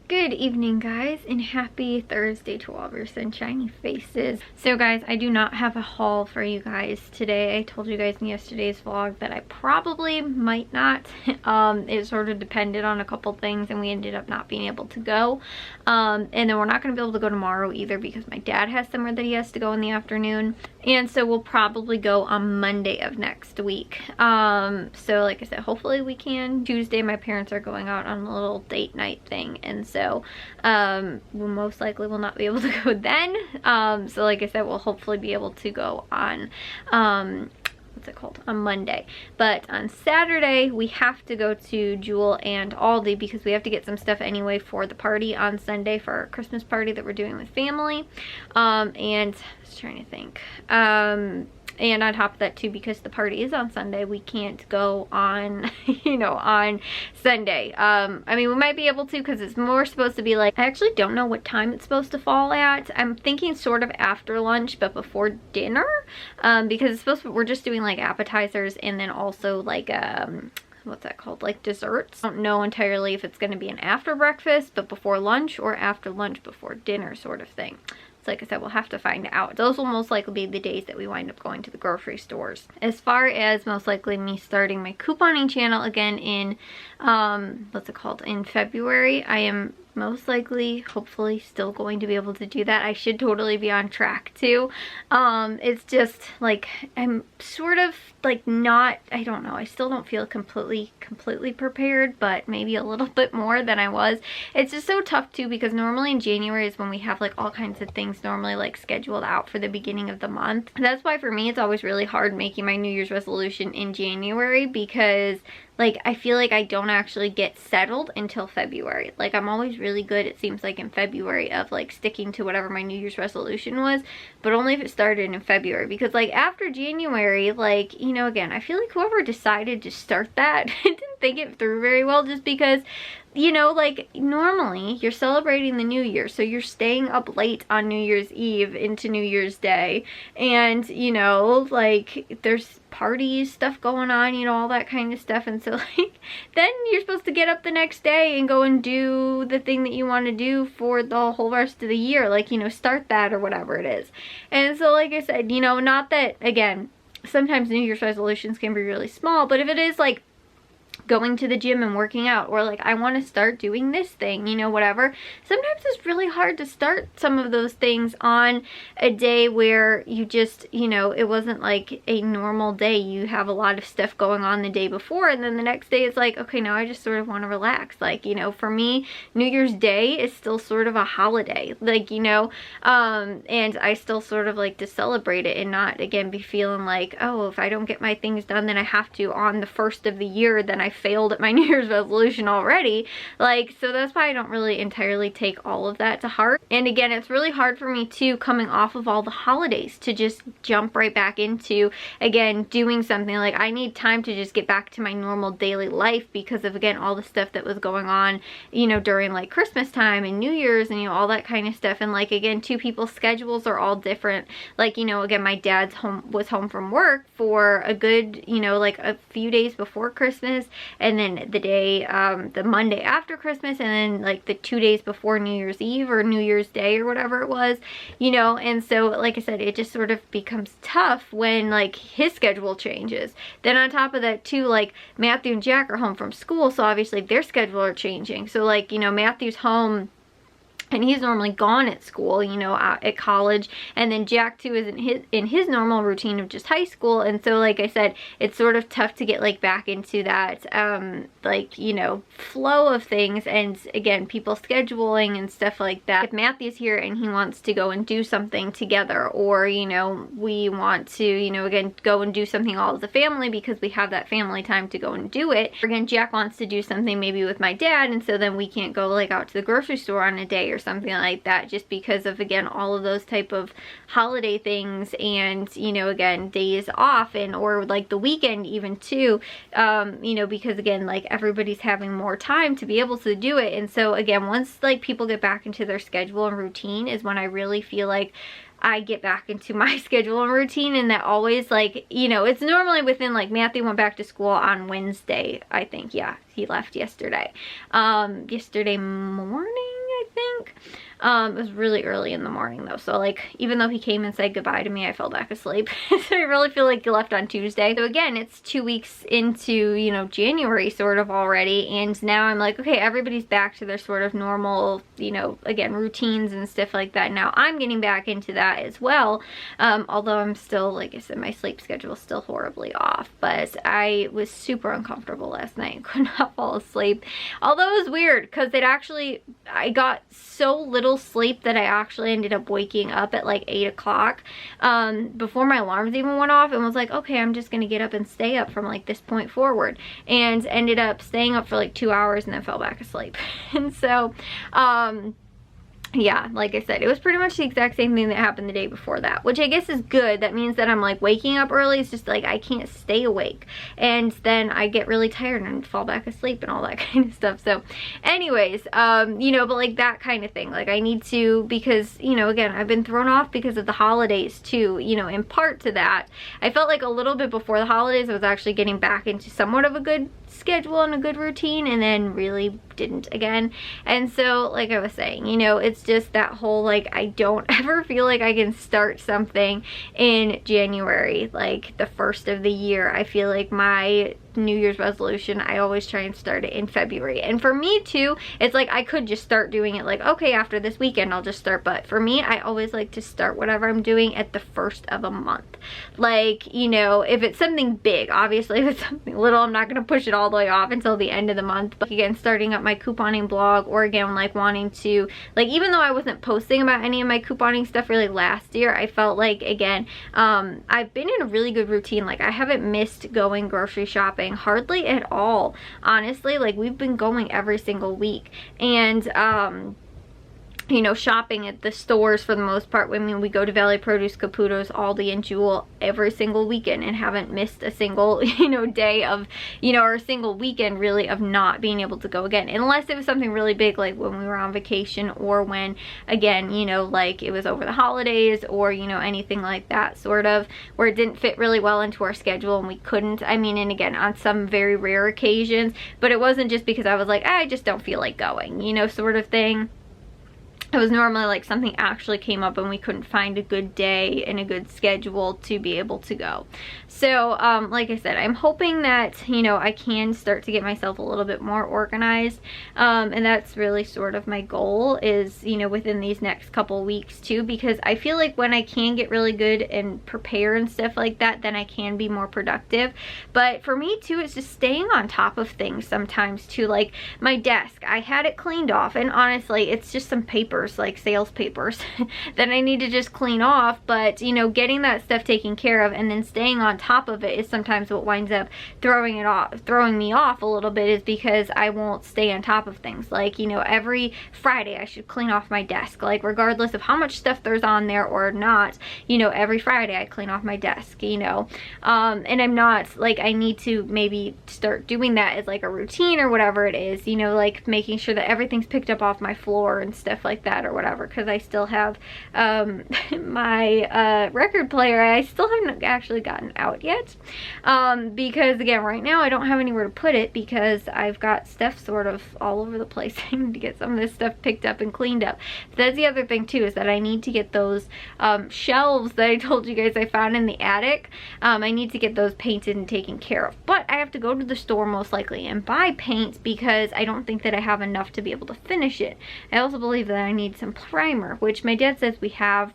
Good evening, guys, and happy Thursday to all of your sunshiny faces. So guys, I do not have a haul for you guys today. I told you guys in yesterday's vlog that I probably might not. It sort of depended on a couple things and we ended up not being able to go. And then we're not going to be able to go tomorrow either because my dad has somewhere that he has to go in the afternoon. And so we'll probably go on Monday of next week. So like I said, hopefully we can. Tuesday my parents are going out on a little date night thing, and so we'll most likely will not be able to go then. So like I said, we'll hopefully be able to go on what's it called, on Monday. But on Saturday we have to go to Jewel and Aldi because we have to get some stuff anyway for the party on Sunday, for our Christmas party that we're doing with family. And I was trying to think, and on top of that too, because the party is on Sunday, we can't go on, on Sunday. I mean, we might be able to because it's more supposed to be like, I actually don't know what time it's supposed to fall at. I'm thinking sort of after lunch, but before dinner, because it's supposed to, we're just doing like appetizers and then also like, what's that called, like desserts. I don't know entirely if it's going to be an after breakfast but before lunch or after lunch before dinner sort of thing. So like I said, we'll have to find out. Those will most likely be the days that we wind up going to the grocery stores. As far as most likely me starting my couponing channel again in what's it called, in February, I am most likely, hopefully, still going to be able to do that. I should totally be on track too. It's just like, I'm sort of like not, I don't know, I still don't feel completely prepared, but maybe a little bit more than I was. It's just so tough too because normally in January is when we have like all kinds of things normally like scheduled out for the beginning of the month. That's why for me it's always really hard making my New Year's resolution in January, because like I feel like I don't actually get settled until February. Like I'm always really good, it seems like, in February of like sticking to whatever my New Year's resolution was, but only if it started in February. Because like after January, like, again, I feel like whoever decided to start that didn't think it through very well, just because like normally you're celebrating the new year, so you're staying up late on New Year's Eve into New Year's Day, and like there's parties, stuff going on, all that kind of stuff, and so like then you're supposed to get up the next day and go and do the thing that you want to do for the whole rest of the year, like start that or whatever it is. And so like I said, not that, again, sometimes New Year's resolutions can be really small, but if it is like going to the gym and working out, or like I want to start doing this thing, whatever, sometimes it's really hard to start some of those things on a day where you just, it wasn't like a normal day. You have a lot of stuff going on the day before, and then the next day it's like, okay, now I just sort of want to relax. Like, for me, New Year's Day is still sort of a holiday, like, and I still sort of like to celebrate it and not, again, be feeling like, oh, if I don't get my things done, then I have to on the first of the year, then I failed at my New Year's resolution already. Like, so that's why I don't really entirely take all of that to heart. And again, it's really hard for me too, coming off of all the holidays, to just jump right back into, again, doing something. Like, I need time to just get back to my normal daily life because of, again, all the stuff that was going on, during like Christmas time and New Year's and, all that kind of stuff. And like, again, two people's schedules are all different. Like, again, my dad's was home from work for a good, like a few days before Christmas, and then the day, the Monday after Christmas, and then like the 2 days before New Year's Eve or New Year's Day or whatever it was, and so like I said, it just sort of becomes tough when like his schedule changes. Then on top of that too, like Matthew and Jack are home from school, so obviously their schedule are changing. So like, Matthew's home and he's normally gone at school, out at college, and then Jack too is in his normal routine of just high school. And so like I said, it's sort of tough to get like back into that flow of things, and again, people scheduling and stuff like that. If Matthew's here and he wants to go and do something together, or we want to again go and do something all as a family because we have that family time to go and do it. Again, Jack wants to do something maybe with my dad, and so then we can't go like out to the grocery store on a day or something like that, just because of, again, all of those type of holiday things, and again, days off, and or like the weekend even too, because again, like everybody's having more time to be able to do it. And so again, once like people get back into their schedule and routine is when I really feel like I get back into my schedule and routine, and that always, like, you know, it's normally within, like, Matthew went back to school on Wednesday, I think. Yeah, he left yesterday. Yesterday morning, I think. It was really early in the morning though, so like even though he came and said goodbye to me, I fell back asleep. So I really feel like he left on Tuesday. So again, it's 2 weeks into, you know, January sort of already, and now I'm like, okay, everybody's back to their sort of normal, you know, again, routines and stuff like that. Now I'm getting back into that as well, although I'm still, like I said, my sleep schedule is still horribly off, but I was super uncomfortable last night and could not fall asleep. Although it was weird because I got so little sleep that I actually ended up waking up at like 8 o'clock before my alarms even went off, and was like, okay, I'm just gonna get up and stay up from like this point forward, and ended up staying up for like 2 hours and then fell back asleep. And so yeah, like I said, it was pretty much the exact same thing that happened the day before that, which I guess is good. That means that I'm like waking up early. It's just like I can't stay awake, and then I get really tired and fall back asleep and all that kind of stuff. So anyways, you know, but like that kind of thing, like I need to, because, you know, again, I've been thrown off because of the holidays too, you know, in part to that. I felt like a little bit before the holidays I was actually getting back into somewhat of a good schedule and a good routine, and then really didn't again. And so like I was saying, you know, it's just that whole, like, I don't ever feel like I can start something in January, like the first of the year. I feel like my New Year's resolution, I always try and start it in February. And for me too, it's like I could just start doing it like, okay, after this weekend I'll just start, but for me, I always like to start whatever I'm doing at the first of a month. Like, you know, if it's something big, obviously if it's something little, I'm not going to push it all the way off until the end of the month. But again, starting up my couponing blog, or again, like wanting to, like, even though I wasn't posting about any of my couponing stuff really last year, I felt like, again, I've been in a really good routine. Like I haven't missed going grocery shopping hardly at all, honestly. Like we've been going every single week, and you know, shopping at the stores for the most part. I mean, we go to Valley Produce, Caputo's, Aldi, and Jewel every single weekend, and haven't missed a single, you know, day of, you know, or a single weekend really of not being able to go again, unless it was something really big, like when we were on vacation, or when, again, you know, like it was over the holidays, or, you know, anything like that sort of, where it didn't fit really well into our schedule and we couldn't. I mean, and again, on some very rare occasions, but it wasn't just because I was like, I just don't feel like going, you know, sort of thing. It was normally like something actually came up and we couldn't find a good day and a good schedule to be able to go. So like I said, I'm hoping that, you know, I can start to get myself a little bit more organized, and that's really sort of my goal, is, you know, within these next couple weeks too, because I feel like when I can get really good and prepare and stuff like that, then I can be more productive. But for me too, it's just staying on top of things sometimes too. Like my desk, I had it cleaned off, and honestly, it's just some papers, like sales papers that I need to just clean off. But, you know, getting that stuff taken care of and then staying on top of it is sometimes what winds up throwing me off a little bit, is because I won't stay on top of things. Like, you know, every Friday I should clean off my desk, like regardless of how much stuff there's on there or not, you know, every Friday I clean off my desk, you know, and I'm not, like, I need to maybe start doing that as like a routine or whatever it is, you know, like making sure that everything's picked up off my floor and stuff like that or whatever, because I still have my record player I still haven't actually gotten out yet, because again, right now I don't have anywhere to put it because I've got stuff sort of all over the place. I need to get some of this stuff picked up and cleaned up. So that's the other thing too, is that I need to get those shelves that I told you guys I found in the attic. I need to get those painted and taken care of, but I have to go to the store most likely and buy paint, because I don't think that I have enough to be able to finish it. I also believe that I need some primer, which my dad says we have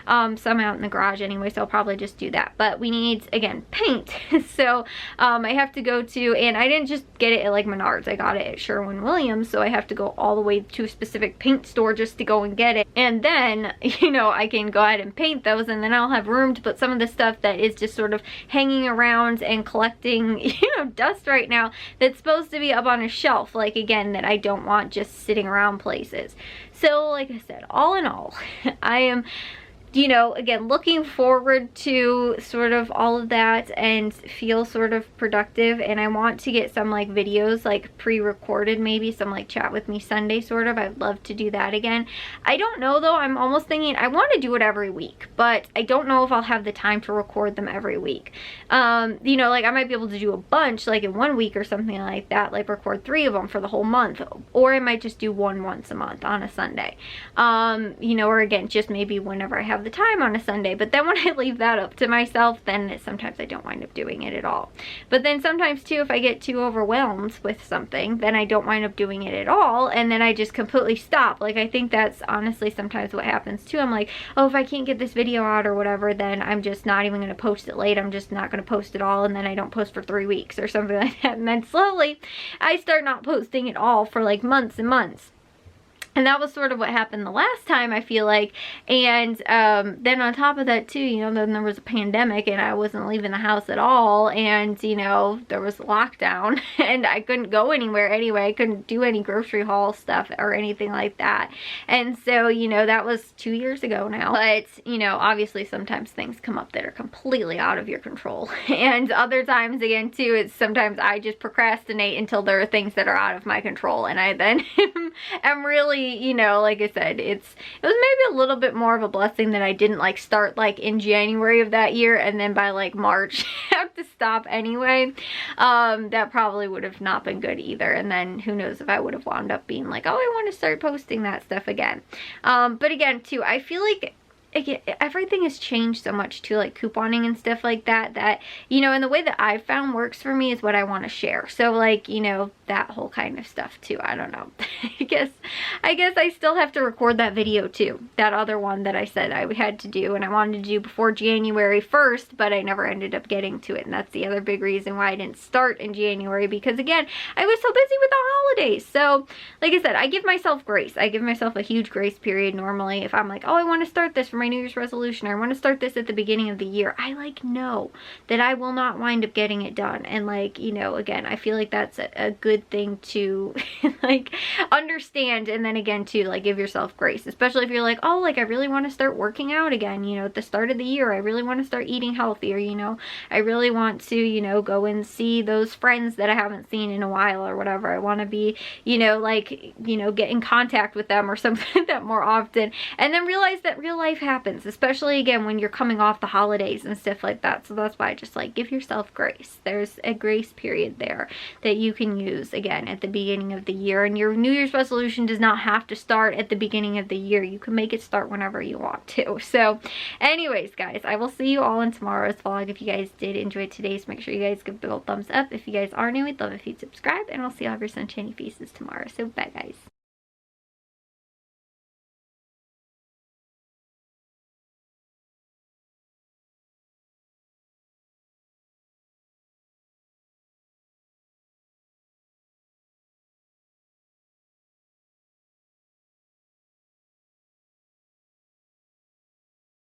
some out in the garage anyway, so I'll probably just do that. But we need, again, paint. So I have to go to, and I didn't just get it at like Menards, I got it at Sherwin-Williams, so I have to go all the way to a specific paint store just to go and get it. And then, you know, I can go ahead and paint those, and then I'll have room to put some of the stuff that is just sort of hanging around and collecting, you know, dust right now, that's supposed to be up on a shelf, like, again, that I don't want just sitting around places. So like I said, all in all, I am you know, again, looking forward to sort of all of that and feel sort of productive. And I want to get some like videos like pre-recorded, maybe some like chat with me Sunday sort of. I'd love to do that again. I don't know though, I'm almost thinking I want to do it every week, but I don't know if I'll have the time to record them every week. You know, like I might be able to do a bunch like in 1 week or something like that, like record 3 of them for the whole month, or I might just do one once a month on a Sunday. You know, or again, just maybe whenever I have the time on a Sunday. But then when I leave that up to myself, then sometimes I don't wind up doing it at all. But then sometimes too, if I get too overwhelmed with something, then I don't wind up doing it at all, and then I just completely stop. Like I think that's honestly sometimes what happens too. I'm like, oh, if I can't get this video out or whatever, then I'm just not even going to post it late. I'm just not going to post it all, and then I don't post for 3 weeks or something like that. And then slowly I start not posting at all for like months and months. And that was sort of what happened the last time, I feel like. And then on top of that too, you know, then there was a pandemic and I wasn't leaving the house at all. And, you know, there was lockdown and I couldn't go anywhere anyway. I couldn't do any grocery haul stuff or anything like that. And so, you know, that was 2 years ago now. But, you know, obviously sometimes things come up that are completely out of your control. And other times, again, too, it's sometimes I just procrastinate until there are things that are out of my control. And I then am really, you know, like I said, it was maybe a little bit more of a blessing that I didn't like start like in January of that year and then by like March have to stop anyway. That probably would have not been good either. And then who knows if I would have wound up being like, oh, I want to start posting that stuff again. But again too, I feel like everything has changed so much too, like couponing and stuff like that, that, you know, and the way that I've found works for me is what I want to share. So like, you know, that whole kind of stuff too. I don't know. I guess I still have to record that video too. That other one that I said I had to do and I wanted to do before January 1st, but I never ended up getting to it. And that's the other big reason why I didn't start in January, because again, I was so busy with the holidays. So like I said, I give myself grace. I give myself a huge grace period normally. If I'm like, oh, I want to start this for my New Year's resolution, or I want to start this at the beginning of the year, I like know that I will not wind up getting it done. And like, you know, again, I feel like that's a good thing to like understand. And then again to like give yourself grace, especially if you're like, oh, like I really want to start working out again, you know, at the start of the year. I really want to start eating healthier, you know, I really want to, you know, go and see those friends that I haven't seen in a while or whatever. I want to be, you know, like, you know, get in contact with them or something like that more often, and then realize that real life happens, especially again when you're coming off the holidays and stuff like that. So that's why I just like give yourself grace. There's a grace period there that you can use again at the beginning of the year, and your New Year's resolution does not have to start at the beginning of the year. You can make it start whenever you want to. So anyways guys, I will see you all in tomorrow's vlog. If you guys did enjoy today's, make sure you guys give a big old thumbs up. If you guys are new, we'd love if you'd subscribe, and I'll see all of your sunshiny faces tomorrow. So bye guys.